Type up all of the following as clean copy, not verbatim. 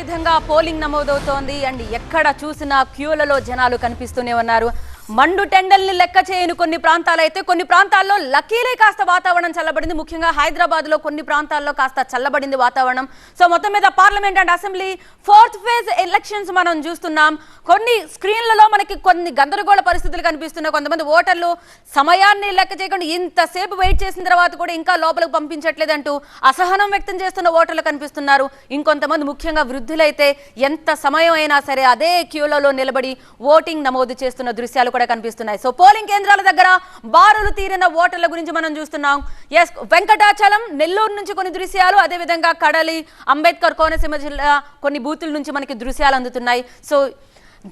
విధంగా polling నమోదవుతోంది and ఎక్కడ చూసినా క్యూలలో జనాలు కనిపిస్తూనే ఉన్నారు. మండు టెండల్ని లెక్క చేయని కొన్ని ప్రాంతాలైతే కొన్ని ప్రాంతాల్లో లక్కీలే కాస్త వాతావరణం చల్లబడింది. ముఖ్యంగా హైదరాబాద్ లో కొన్ని ప్రాంతాల్లో కాస్త చల్లబడింది వాతావరణం. సో మొత్తం మీద parliament and assembly 4th phase elections మనం చూస్తున్నాం. కొన్ని స్క్రీన్లలో మనకి కొన్ని గందరగోళ పరిస్థితులు కనిపిస్తున్నాయి. కొంతమంది ఓటర్లు సమయాన్ని లెక్క చేయకుండా ఇంతసేపు వెయిట్ చేసిన తర్వాత కూడా ఇంకా లోపలికి పంపించట్లేదంటూ అసహనం వ్యక్తం చేస్తున్న ఓటర్లు కనిపిస్తున్నారు. ఇంకొంతమంది ముఖ్యంగా వృద్ధులైతే ఎంత సమయం అయినా సరే అదే క్యూలలో నిలబడి ఓటింగ్ నమోదు చేస్తున్న దృశ్యాలు కూడా కనిపిస్తున్నాయి. సో పోలింగ్ కేంద్రాల దగ్గర బారులు తీరిన ఓటర్ల గురించి మనం చూస్తున్నాం. ఎస్, వెంకటాచలం, నెల్లూరు నుంచి కొన్ని దృశ్యాలు, అదే విధంగా కడలి, అంబేద్కర్ కోనసీమ జిల్లా కొన్ని బూతుల నుంచి మనకి దృశ్యాలు అందుతున్నాయి. సో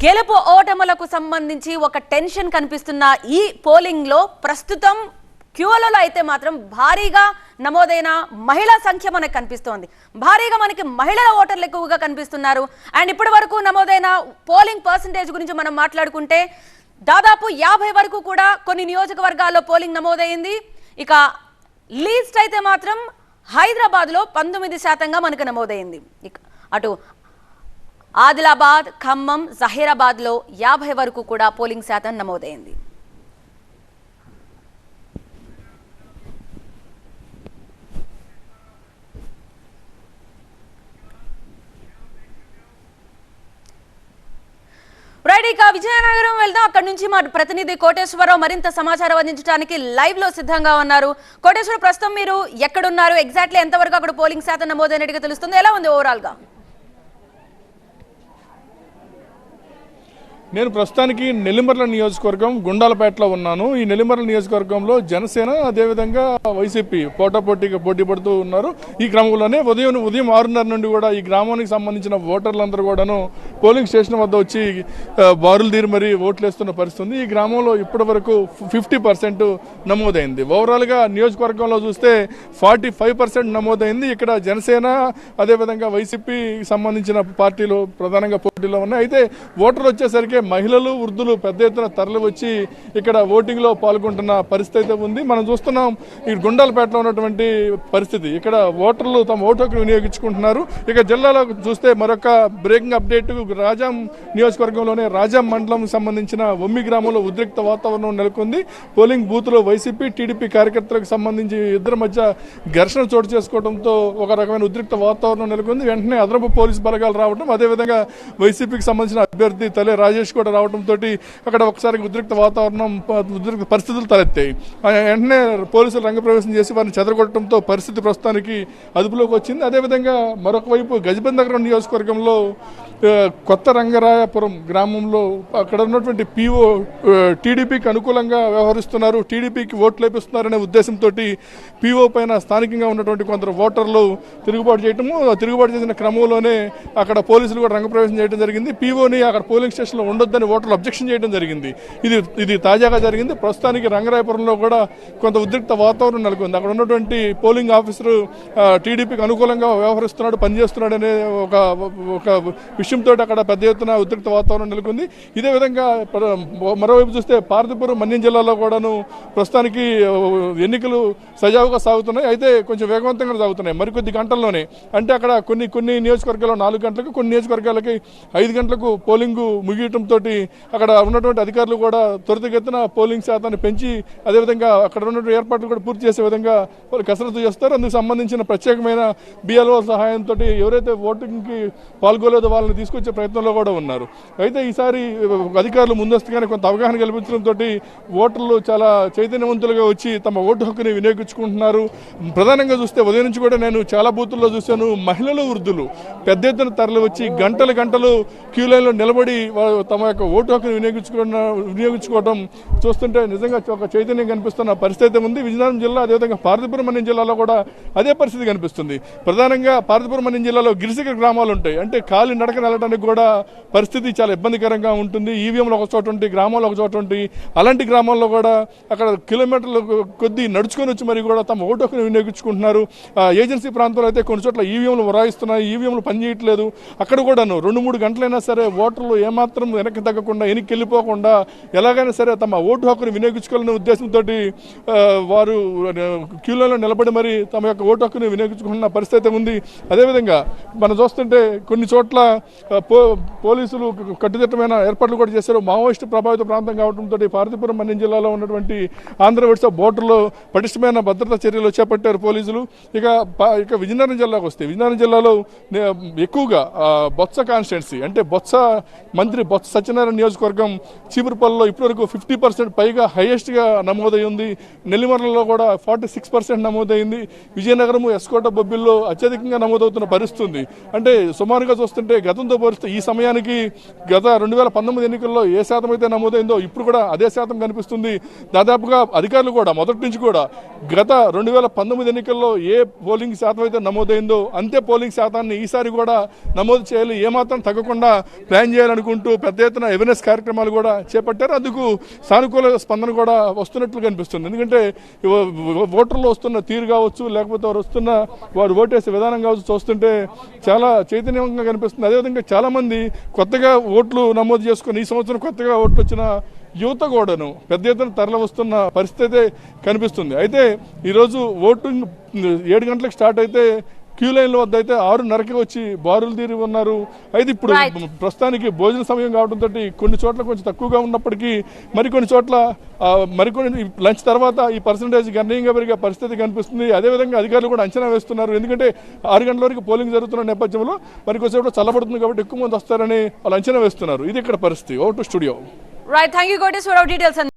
గెలుపు ఓటములకు సంబంధించి ఒక టెన్షన్ కనిపిస్తున్న ఈ పోలింగ్ లో ప్రస్తుతం క్యూలలో అయితే మాత్రం భారీగా నమోదైన మహిళా సంఖ్య మనకు కనిపిస్తోంది. భారీగా మనకి మహిళల ఓటర్లు ఎక్కువగా కనిపిస్తున్నారు. అండ్ ఇప్పటి వరకు నమోదైన పోలింగ్ పర్సంటేజ్ గురించి మనం మాట్లాడుకుంటే దాదాపు 50 వరకు కూడా కొన్ని నియోజకవర్గాల్లో పోలింగ్ నమోదైంది. ఇక లీస్ట్ అయితే మాత్రం హైదరాబాద్లో 19% మనకు నమోదైంది. ఇక అటు ఆదిలాబాద్, ఖమ్మం, జహీరాబాద్లో 50 వరకు కూడా పోలింగ్ శాతం నమోదైంది. రైట్, ఇక విజయనగరం వెళ్దాం. అక్కడ నుంచి మా ప్రతినిధి కోటేశ్వరరావు మరింత సమాచారం అందించడానికి లైవ్ లో సిద్ధంగా ఉన్నారు. కోటేశ్వరరావు, ప్రస్తుతం మీరు ఎక్కడున్నారు? ఎగ్జాక్ట్లీ ఎంతవరకు అక్కడ పోలింగ్ శాతం నమోదైనట్టుగా తెలుస్తుంది? ఎలా ఉంది ఓవరాల్ గా? నేను ప్రస్తుతానికి నెల్లిమర్ల నియోజకవర్గం గుండాలపేటలో ఉన్నాను. ఈ నెల్లిమర్ల నియోజకవర్గంలో జనసేన అదేవిధంగా వైసీపీ పోటాపోటీగా పోటీ పడుతూ ఉన్నారు. ఈ క్రమంలోనే ఉదయం 6:30 నుండి కూడా ఈ గ్రామానికి సంబంధించిన ఓటర్లందరూ కూడాను పోలింగ్ స్టేషన్ వద్ద వచ్చి బారులు తీరి మరీ ఓట్లు వేస్తున్న పరిస్థితి ఉంది. ఈ గ్రామంలో ఇప్పటి వరకు 50% నమోదైంది. ఓవరాల్గా నియోజకవర్గంలో చూస్తే 45% నమోదైంది. ఇక్కడ జనసేన అదేవిధంగా వైసీపీకి సంబంధించిన పార్టీలు ప్రధానంగా పోటీలో ఉన్నాయి. అయితే ఓటర్లు వచ్చేసరికి మహిళలు, వృద్ధులు పెద్ద ఎత్తున తరలి వచ్చి ఇక్కడ ఓటింగ్ లో పాల్గొంటున్న పరిస్థితి అయితే ఉంది. మనం చూస్తున్నాం ఈ గుండాలపేటలో ఉన్నటువంటి పరిస్థితి. ఇక్కడ ఓటర్లు తమ ఓటు హక్కును వినియోగించుకుంటున్నారు. ఇక జిల్లాలో చూస్తే మరొక బ్రేకింగ్ అప్డేట్, రాజాం నియోజకవర్గంలోనే రాజాం మండలం సంబంధించిన ఒమ్మి గ్రామంలో ఉద్రిక్త వాతావరణం నెలకొంది. పోలింగ్ బూత్ లో వైసీపీ, టీడీపీ కార్యకర్తలకు సంబంధించి ఇద్దరి మధ్య ఘర్షణ చోటు చేసుకోవడంతో ఒక రకమైన ఉద్రిక్త వాతావరణం నెలకొంది. వెంటనే అదనపు పోలీసు బలగాలు రావడం, అదేవిధంగా వైసీపీకి సంబంధించిన అభ్యర్థి తలే రాజేష్ కూడా రావడంతో అక్కడ ఒకసారి ఉద్రిక్త వాతావరణం, ఉద్రిక్త పరిస్థితులు తలెత్తాయి. వెంటనే పోలీసులు రంగప్రవేశం చేసి వారిని చెదరగొట్టడంతో పరిస్థితి ప్రస్తుతానికి అదుపులోకి వచ్చింది. అదేవిధంగా మరొక వైపు గజబందగరం నియోజకవర్గంలో కొత్త రంగరాయపురం గ్రామంలో అక్కడ ఉన్నటువంటి పీఓ టీడీపీకి అనుకూలంగా వ్యవహరిస్తున్నారు, టీడీపీకి ఓట్లు వేపిస్తున్నారనే ఉద్దేశంతో పీఓ పైన స్థానికంగా ఉన్నటువంటి కొందరు ఓటర్లు తిరుగుబాటు చేయటము, తిరుగుబాటు చేసిన క్రమంలోనే అక్కడ పోలీసులు కూడా రంగప్రవేశం చేయడం జరిగింది. పీఓని అక్కడ పోలింగ్ స్టేషన్లో ఉండొద్దని ఓటర్లు అబ్జెక్షన్ చేయడం జరిగింది. ఇది తాజాగా జరిగింది. ప్రస్తుతానికి రంగరాయపురంలో కూడా కొంత ఉద్రిక్త వాతావరణం నెలకొంది. అక్కడ ఉన్నటువంటి పోలింగ్ ఆఫీసరు టీడీపీకి అనుకూలంగా వ్యవహరిస్తున్నాడు, పనిచేస్తున్నాడు అనే ఒక విషయంతో అక్కడ పెద్ద ఎత్తున ఉద్రిక్త వాతావరణం నెలకొంది. ఇదే విధంగా మరోవైపు చూస్తే పార్వతీపురం మన్యం జిల్లాలో కూడాను ప్రస్తుతానికి ఎన్నికలు సజావుగా సాగుతున్నాయి. అయితే కొంచెం వేగవంతంగా సాగుతున్నాయి. మరికొద్ది గంటల్లోనే, అంటే అక్కడ కొన్ని నియోజకవర్గాల్లో 4 గంటలకు, కొన్ని నియోజకవర్గాలకి 5 గంటలకు పోలింగ్ ముగియటంతో అక్కడ ఉన్నటువంటి అధికారులు కూడా త్వరితగతిన పోలింగ్ శాతాన్ని పెంచి అదేవిధంగా అక్కడ ఉన్నటువంటి ఏర్పాట్లు కూడా పూర్తి చేసే విధంగా వాళ్ళు కసరత్తు చేస్తారు. అందుకు సంబంధించిన ప్రత్యేకమైన బిఎల్ఓ సహాయంతో ఎవరైతే ఓటింగ్కి పాల్గొలేదో వాళ్ళని తీసుకొచ్చే ప్రయత్నంలో కూడా ఉన్నారు. అయితే ఈసారి అధికారులు ముందస్తుగానే కొంత అవగాహన కల్పించడంతో ఓటర్లు చాలా చైతన్యవంతులుగా వచ్చి తమ ఓటు హక్కుని వినియోగించుకుంటున్నారు. ప్రధానంగా చూస్తే ఉదయం నుంచి కూడా నేను చాలా బూతుల్లో చూశాను, మహిళలు, వృద్ధులు పెద్ద ఎత్తున తరలి వచ్చి గంటలు క్యూ లైన్లో నిలబడి తమ యొక్క ఓటు హక్కును వినియోగించుకోవడం చూస్తుంటే నిజంగా ఒక చైతన్యం కనిపిస్తున్న పరిస్థితి ఉంది. విజయనగరం జిల్లా అదేవిధంగా పార్వతీపురం మన్యం జిల్లాలో కూడా అదే పరిస్థితి కనిపిస్తుంది. ప్రధానంగా పార్వతీపురం మన్యం జిల్లాలో గిరిశిఖర గ్రామాలు ఉంటాయి. అంటే కాలి నడకన వెళ్ళడానికి కూడా పరిస్థితి చాలా ఇబ్బందికరంగా ఉంటుంది. ఈవీఎంలు ఒక చోట ఉంటాయి, గ్రామాల్లో ఒక చోట ఉంటాయి. అలాంటి గ్రామాల్లో కూడా అక్కడ కిలోమీటర్లు కొద్దీ నడుచుకొని వచ్చి మరి కూడా తమ ఓటు హక్కును వినియోగించుకుంటున్నారు. ఏజెన్సీ ప్రాంతాల్లో అయితే కొన్ని చోట్ల ఈవీఎంలు మొరాయిస్తున్నాయి, ఈవీఎంలు పనిచేయట్లేదు. అక్కడ కూడాను 2-3 గంటలైనా సరే ఓటర్లు ఏమాత్రం వెనక్కి తగ్గకుండా వెనక్కి వెళ్ళిపోకుండా ఎలాగైనా సరే తమ ఓటు హక్కును వినియోగించుకోవాలనే ఉద్దేశంతో వారు క్యూలలో నిలబడి మరి తమ యొక్క ఓటు హక్కును వినియోగించుకున్న పరిస్థితి ఉంది. అదేవిధంగా మనం చూస్తుంటే కొన్ని చోట్ల పోలీసులు కట్టుదిట్టమైన ఏర్పాట్లు కూడా చేశారు. మావోయిస్టు ప్రభావిత ప్రాంతం కావడంతో పార్వతీపురం మన్యం జిల్లాలో ఉన్నటువంటి ఆంధ్ర ఒడిశా బోర్డర్లో పటిష్టమైన భద్రతా చర్యలు చేపట్టారు పోలీసులు. ఇక విజయనగరం జిల్లాకు వస్తే విజయనగరం జిల్లాలో ఎక్కువగా బొత్స కాన్స్టిట్యున్సీ అంటే మంత్రి బొత్స సత్యనారాయణ నియోజకవర్గం చీపురుపల్లిలో ఇప్పటివరకు 50% పైగా హైయెస్ట్గా నమోదై ఉంది. నెల్లిమర్లలో కూడా 46% నమోదైంది. విజయనగరం ఎస్కోట బొబ్బిల్లో అత్యధికంగా నమోదవుతున్న పరిస్థితి ఉంది. అంటే సుమారుగా చూస్తుంటే గతంతో పోలిస్తే ఈ సమయానికి గత 2019 ఎన్నికల్లో ఏ శాతం అయితే నమోదైందో ఇప్పుడు కూడా అదే శాతం కనిపిస్తుంది. దాదాపుగా అధికారులు కూడా మొదటి నుంచి కూడా గత 2019 ఎన్నికల్లో ఏ పోలింగ్ శాతం అయితే నమోదైందో అంతే పోలింగ్ శాతాన్ని ఈసారి కూడా నమోదు చేయాలి, ఏమాత్రం తగ్గకుండా ప్లాన్ చేయాలనుకుంటూ పెద్ద ఎత్తున అవేర్నెస్ కార్యక్రమాలు కూడా చేపట్టారు. అందుకు సానుకూల స్పందన కూడా వస్తున్నట్లు కనిపిస్తుంది. ఎందుకంటే ఓటర్లు వస్తున్న తీరు కావచ్చు, లేకపోతే వారు ఓటేసే విధానం కావచ్చు చూస్తుంటే చాలా చైతన్యంగా కనిపిస్తుంది. అదేవిధంగా చాలామంది కొత్తగా ఓట్లు నమోదు చేసుకుని ఈ సంవత్సరం కొత్తగా ఓట్లు వచ్చిన యువత కూడాను పెద్ద ఎత్తున తరలి వస్తున్న పరిస్థితి కనిపిస్తుంది. అయితే ఈరోజు ఓటింగ్ 7 గంటలకు స్టార్ట్ అయితే క్యూ లైన్ల వద్ద అయితే 6:30కి వచ్చి బారులు తీరి ఉన్నారు. అయితే ఇప్పుడు ప్రస్తుతానికి భోజన సమయం కావడంతో కొన్ని చోట్ల కొంచెం తక్కువగా ఉన్నప్పటికీ మరికొన్ని చోట్ల మరికొన్ని లంచ్ తర్వాత ఈ పర్సంటేజ్ గణనీయంగా పెరిగే పరిస్థితి కనిపిస్తుంది. అదేవిధంగా అధికారులు కూడా అంచనా వేస్తున్నారు. ఎందుకంటే 6 గంటల వరకు పోలింగ్ జరుగుతున్న నేపథ్యంలో మరికొంచెం చల్లబడుతుంది కాబట్టి ఎక్కువ మంది వస్తారని వాళ్ళు అంచనా వేస్తున్నారు. ఇది ఇక్కడ పరిస్థితి. Over to studio. Right, thank you Koteswararao details.